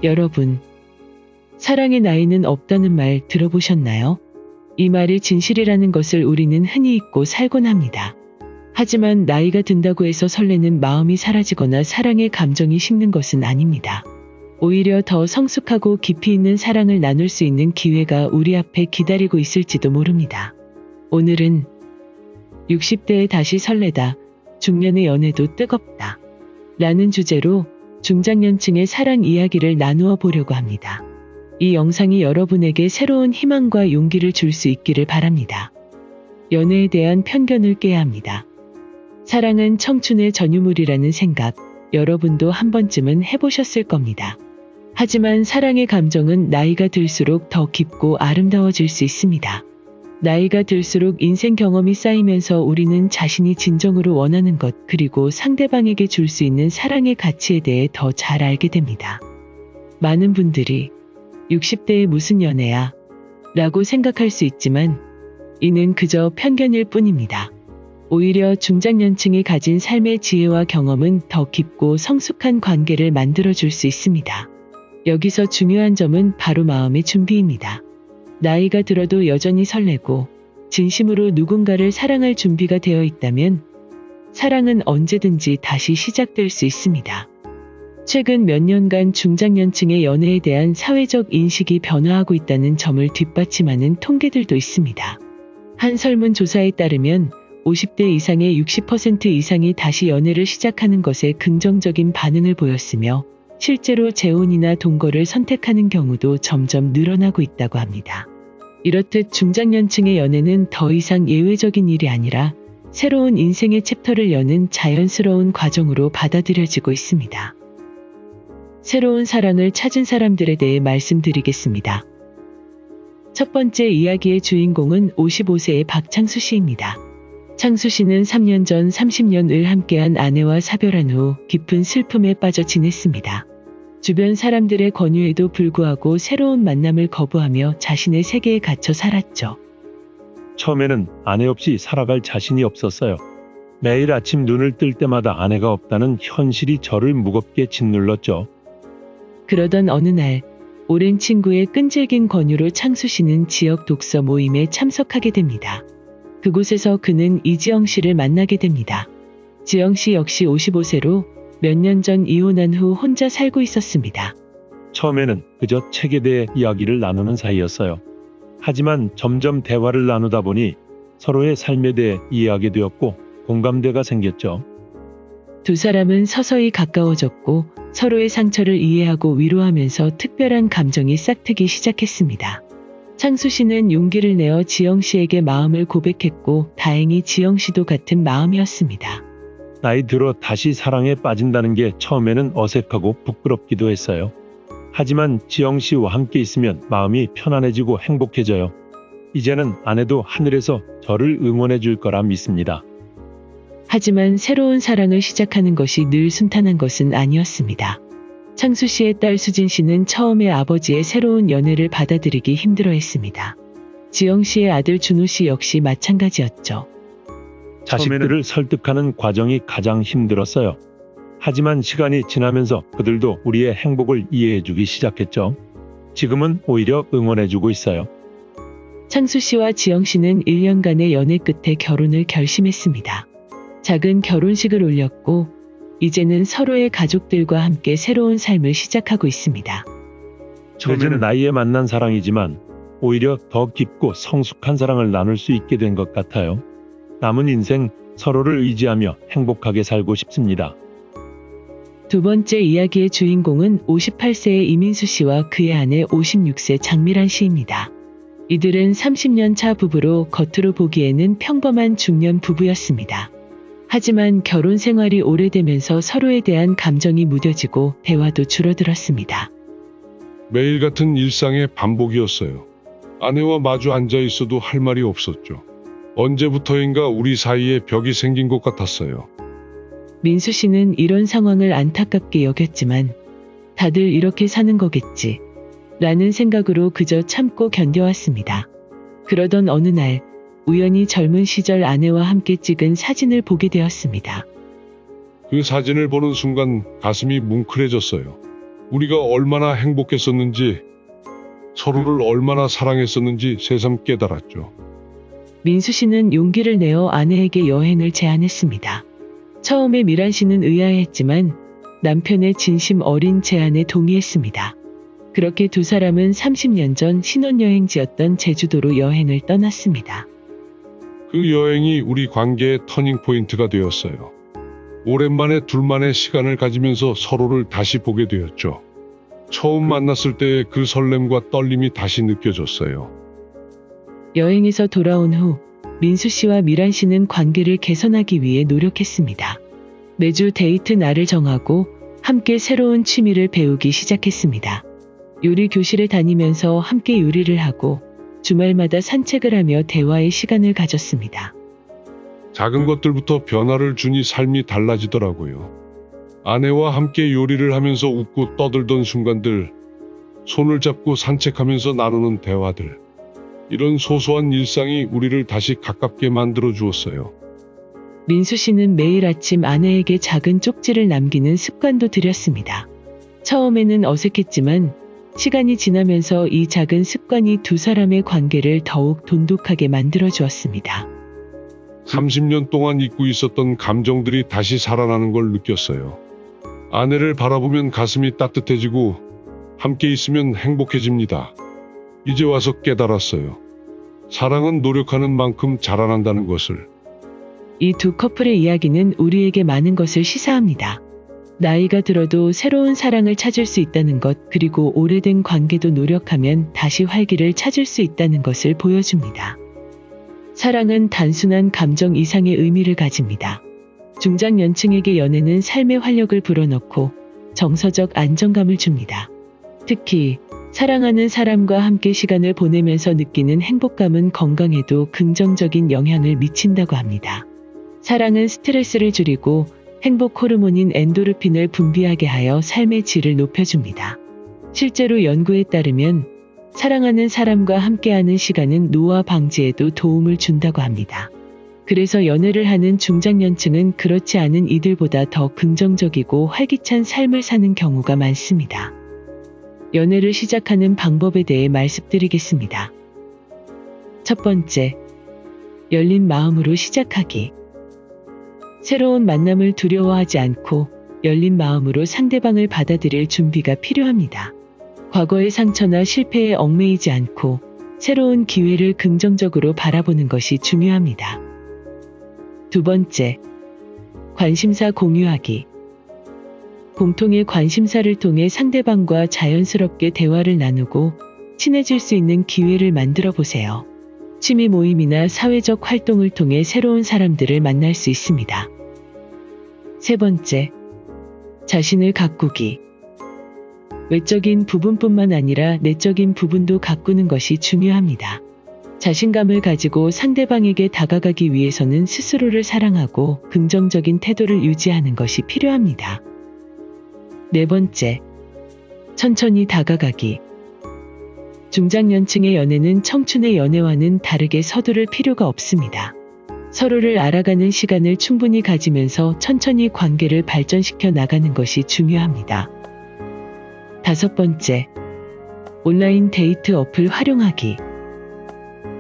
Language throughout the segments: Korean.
여러분, 사랑의 나이는 없다는 말 들어보셨나요? 이 말이 진실이라는 것을 우리는 흔히 잊고 살곤 합니다. 하지만 나이가 든다고 해서 설레는 마음이 사라지거나 사랑의 감정이 식는 것은 아닙니다. 오히려 더 성숙하고 깊이 있는 사랑을 나눌 수 있는 기회가 우리 앞에 기다리고 있을지도 모릅니다. 오늘은 60대에 다시 설레다, 중년의 연애도 뜨겁다 라는 주제로 중장년층의 사랑 이야기를 나누어 보려고 합니다. 이 영상이 여러분에게 새로운 희망과 용기를 줄 수 있기를 바랍니다. 연애에 대한 편견을 깨야 합니다. 사랑은 청춘의 전유물이라는 생각, 여러분도 한 번쯤은 해보셨을 겁니다. 하지만 사랑의 감정은 나이가 들수록 더 깊고 아름다워질 수 있습니다. 나이가 들수록 인생 경험이 쌓이면서 우리는 자신이 진정으로 원하는 것 그리고 상대방에게 줄 수 있는 사랑의 가치에 대해 더 잘 알게 됩니다. 많은 분들이 60대에 무슨 연애야? 라고 생각할 수 있지만 이는 그저 편견일 뿐입니다. 오히려 중장년층이 가진 삶의 지혜와 경험은 더 깊고 성숙한 관계를 만들어줄 수 있습니다. 여기서 중요한 점은 바로 마음의 준비입니다. 나이가 들어도 여전히 설레고 진심으로 누군가를 사랑할 준비가 되어 있다면 사랑은 언제든지 다시 시작될 수 있습니다. 최근 몇 년간 중장년층의 연애에 대한 사회적 인식이 변화하고 있다는 점을 뒷받침하는 통계들도 있습니다. 한 설문조사에 따르면 50대 이상의 60% 이상이 다시 연애를 시작하는 것에 긍정적인 반응을 보였으며 실제로 재혼이나 동거를 선택하는 경우도 점점 늘어나고 있다고 합니다. 이렇듯 중장년층의 연애는 더 이상 예외적인 일이 아니라 새로운 인생의 챕터를 여는 자연스러운 과정으로 받아들여지고 있습니다. 새로운 사랑을 찾은 사람들에 대해 말씀드리겠습니다. 첫 번째 이야기의 주인공은 55세의 박창수 씨입니다. 창수 씨는 3년 전 30년을 함께한 아내와 사별한 후 깊은 슬픔에 빠져 지냈습니다. 주변 사람들의 권유에도 불구하고 새로운 만남을 거부하며 자신의 세계에 갇혀 살았죠. 처음에는 아내 없이 살아갈 자신이 없었어요. 매일 아침 눈을 뜰 때마다 아내가 없다는 현실이 저를 무겁게 짓눌렀죠. 그러던 어느 날 오랜 친구의 끈질긴 권유로 창수 씨는 지역 독서 모임에 참석하게 됩니다. 그곳에서 그는 이지영 씨를 만나게 됩니다. 지영 씨 역시 55세로 몇 년 전 이혼한 후 혼자 살고 있었습니다. 처음에는 그저 책에 대해 이야기를 나누는 사이였어요. 하지만 점점 대화를 나누다 보니 서로의 삶에 대해 이해하게 되었고 공감대가 생겼죠. 두 사람은 서서히 가까워졌고 서로의 상처를 이해하고 위로하면서 특별한 감정이 싹트기 시작했습니다. 창수 씨는 용기를 내어 지영 씨에게 마음을 고백했고 다행히 지영 씨도 같은 마음이었습니다. 나이 들어 다시 사랑에 빠진다는 게 처음에는 어색하고 부끄럽기도 했어요. 하지만 지영 씨와 함께 있으면 마음이 편안해지고 행복해져요. 이제는 아내도 하늘에서 저를 응원해 줄 거라 믿습니다. 하지만 새로운 사랑을 시작하는 것이 늘 순탄한 것은 아니었습니다. 창수 씨의 딸 수진 씨는 처음에 아버지의 새로운 연애를 받아들이기 힘들어했습니다. 지영 씨의 아들 준호 씨 역시 마찬가지였죠. 자식들을 설득하는 과정이 가장 힘들었어요. 하지만 시간이 지나면서 그들도 우리의 행복을 이해해주기 시작했죠. 지금은 오히려 응원해주고 있어요. 창수 씨와 지영 씨는 1년간의 연애 끝에 결혼을 결심했습니다. 작은 결혼식을 올렸고 이제는 서로의 가족들과 함께 새로운 삶을 시작하고 있습니다. 처음에는 나이에 만난 사랑이지만 오히려 더 깊고 성숙한 사랑을 나눌 수 있게 된 것 같아요. 남은 인생 서로를 의지하며 행복하게 살고 싶습니다. 두 번째 이야기의 주인공은 58세의 이민수 씨와 그의 아내 56세 장미란 씨입니다. 이들은 30년 차 부부로 겉으로 보기에는 평범한 중년 부부였습니다. 하지만 결혼 생활이 오래되면서 서로에 대한 감정이 무뎌지고 대화도 줄어들었습니다. 매일 같은 일상의 반복이었어요. 아내와 마주 앉아 있어도 할 말이 없었죠. 언제부터인가 우리 사이에 벽이 생긴 것 같았어요. 민수 씨는 이런 상황을 안타깝게 여겼지만 다들 이렇게 사는 거겠지 라는 생각으로 그저 참고 견뎌왔습니다. 그러던 어느 날 우연히 젊은 시절 아내와 함께 찍은 사진을 보게 되었습니다. 그 사진을 보는 순간 가슴이 뭉클해졌어요. 우리가 얼마나 행복했었는지, 서로를 얼마나 사랑했었는지 새삼 깨달았죠. 민수 씨는 용기를 내어 아내에게 여행을 제안했습니다. 처음에 미란 씨는 의아해했지만 남편의 진심 어린 제안에 동의했습니다. 그렇게 두 사람은 30년 전 신혼여행지였던 제주도로 여행을 떠났습니다. 그 여행이 우리 관계의 터닝포인트가 되었어요. 오랜만에 둘만의 시간을 가지면서 서로를 다시 보게 되었죠. 처음 만났을 때의 그 설렘과 떨림이 다시 느껴졌어요. 여행에서 돌아온 후 민수 씨와 미란 씨는 관계를 개선하기 위해 노력했습니다. 매주 데이트 날을 정하고 함께 새로운 취미를 배우기 시작했습니다. 요리 교실에 다니면서 함께 요리를 하고 주말마다 산책을 하며 대화의 시간을 가졌습니다. 작은 것들부터 변화를 주니 삶이 달라지더라고요. 아내와 함께 요리를 하면서 웃고 떠들던 순간들, 손을 잡고 산책하면서 나누는 대화들, 이런 소소한 일상이 우리를 다시 가깝게 만들어 주었어요. 민수 씨는 매일 아침 아내에게 작은 쪽지를 남기는 습관도 들였습니다. 처음에는 어색했지만 시간이 지나면서 이 작은 습관이 두 사람의 관계를 더욱 돈독하게 만들어 주었습니다. 30년 동안 잊고 있었던 감정들이 다시 살아나는 걸 느꼈어요. 아내를 바라보면 가슴이 따뜻해지고 함께 있으면 행복해집니다. 이제 와서 깨달았어요. 사랑은 노력하는 만큼 자라난다는 것을. 이 두 커플의 이야기는 우리에게 많은 것을 시사합니다. 나이가 들어도 새로운 사랑을 찾을 수 있다는 것, 그리고 오래된 관계도 노력하면 다시 활기를 찾을 수 있다는 것을 보여줍니다. 사랑은 단순한 감정 이상의 의미를 가집니다. 중장년층에게 연애는 삶의 활력을 불어넣고 정서적 안정감을 줍니다. 특히 사랑하는 사람과 함께 시간을 보내면서 느끼는 행복감은 건강에도 긍정적인 영향을 미친다고 합니다. 사랑은 스트레스를 줄이고 행복 호르몬인 엔도르핀을 분비하게 하여 삶의 질을 높여줍니다. 실제로 연구에 따르면 사랑하는 사람과 함께하는 시간은 노화 방지에도 도움을 준다고 합니다. 그래서 연애를 하는 중장년층은 그렇지 않은 이들보다 더 긍정적이고 활기찬 삶을 사는 경우가 많습니다. 연애를 시작하는 방법에 대해 말씀드리겠습니다. 첫 번째, 열린 마음으로 시작하기. 새로운 만남을 두려워하지 않고 열린 마음으로 상대방을 받아들일 준비가 필요합니다. 과거의 상처나 실패에 얽매이지 않고 새로운 기회를 긍정적으로 바라보는 것이 중요합니다. 두 번째, 관심사 공유하기. 공통의 관심사를 통해 상대방과 자연스럽게 대화를 나누고 친해질 수 있는 기회를 만들어 보세요. 취미 모임이나 사회적 활동을 통해 새로운 사람들을 만날 수 있습니다. 세 번째, 자신을 가꾸기. 외적인 부분뿐만 아니라 내적인 부분도 가꾸는 것이 중요합니다. 자신감을 가지고 상대방에게 다가가기 위해서는 스스로를 사랑하고 긍정적인 태도를 유지하는 것이 필요합니다. 네 번째, 천천히 다가가기. 중장년층의 연애는 청춘의 연애와는 다르게 서두를 필요가 없습니다. 서로를 알아가는 시간을 충분히 가지면서 천천히 관계를 발전시켜 나가는 것이 중요합니다. 다섯 번째, 온라인 데이트 어플 활용하기.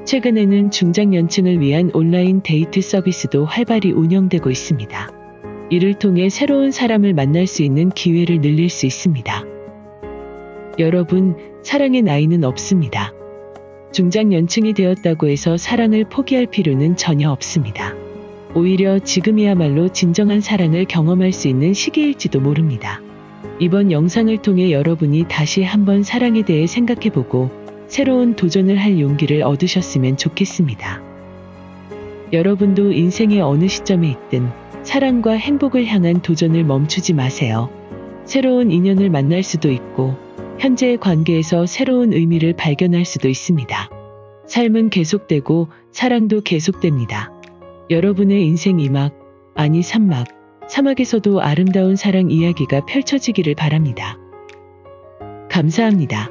최근에는 중장년층을 위한 온라인 데이트 서비스도 활발히 운영되고 있습니다. 이를 통해 새로운 사람을 만날 수 있는 기회를 늘릴 수 있습니다. 여러분, 사랑의 나이는 없습니다. 중장년층이 되었다고 해서 사랑을 포기할 필요는 전혀 없습니다. 오히려 지금이야말로 진정한 사랑을 경험할 수 있는 시기일지도 모릅니다. 이번 영상을 통해 여러분이 다시 한번 사랑에 대해 생각해보고 새로운 도전을 할 용기를 얻으셨으면 좋겠습니다. 여러분도 인생의 어느 시점에 있든 사랑과 행복을 향한 도전을 멈추지 마세요. 새로운 인연을 만날 수도 있고 현재의 관계에서 새로운 의미를 발견할 수도 있습니다. 삶은 계속되고 사랑도 계속됩니다. 여러분의 인생 2막, 아니 3막, 사막에서도 아름다운 사랑 이야기가 펼쳐지기를 바랍니다. 감사합니다.